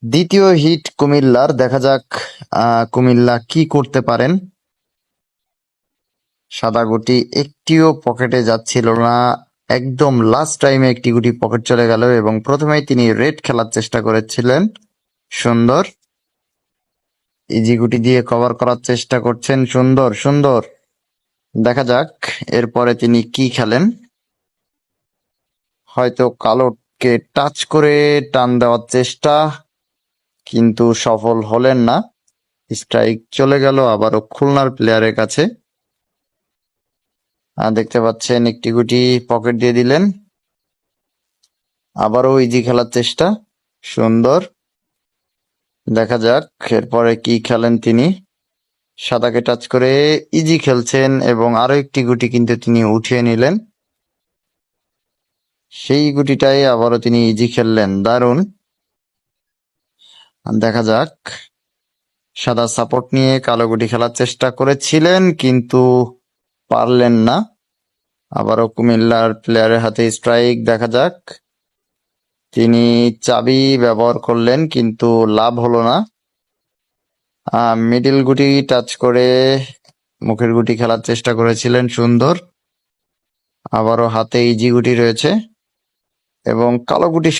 দ্বিতীয় হিট কুমিল্লার, দেখা যাক কুমিল্লা কি করতে পারেন। সাদা গুটি একটিও পকেটে যাচ্ছিল না, একদম লাস্ট টাইমে একটি গুটি পকেট চলে গেল এবং প্রথমেই তিনি রেড খেলার চেষ্টা করেছিলেন। সুন্দর, ইজি গুটি দিয়ে কভার করার চেষ্টা করছেন। সুন্দর সুন্দর, দেখা যাক এরপরে তিনি কি খেলেন। হয়তো কালোকে টাচ করে টান দেওয়ার চেষ্টা, কিন্তু সফল হলেন না। স্ট্রাইক চলে গেল আবারও খুলনার প্লেয়ারের কাছে। দেখতে পাচ্ছেন একটি গুটি পকেট দিয়ে দিলেন, আবারও ইজি খেলার চেষ্টা। সুন্দর, দেখা যাক এরপরে কি খেলেন তিনি। সাদাকে টাচ করে ইজি খেলছেন এবং আরো একটি গুটি কিন্তু তিনি উঠিয়ে নিলেন। সেই গুটিটাই আবারও তিনি ইজি খেললেন, দারুণ। দেখা যাক, সাদা সাপোর্ট নিয়ে কালো গুটি খেলার চেষ্টা করেছিলেন কিন্তু পারলেন না। আবারও কুমিল্লার প্লেয়ারের হাতে স্ট্রাইক, দেখা যাক। তিনি চাবি ব্যবহার করলেন কিন্তু লাভ হলো না। মিডিল গুটি টাচ করে মুখের গুটি খেলার চেষ্টা করেছিলেন। সুন্দর, আবারও হাতে ইজি গুটি রয়েছে এবং কালো গুটি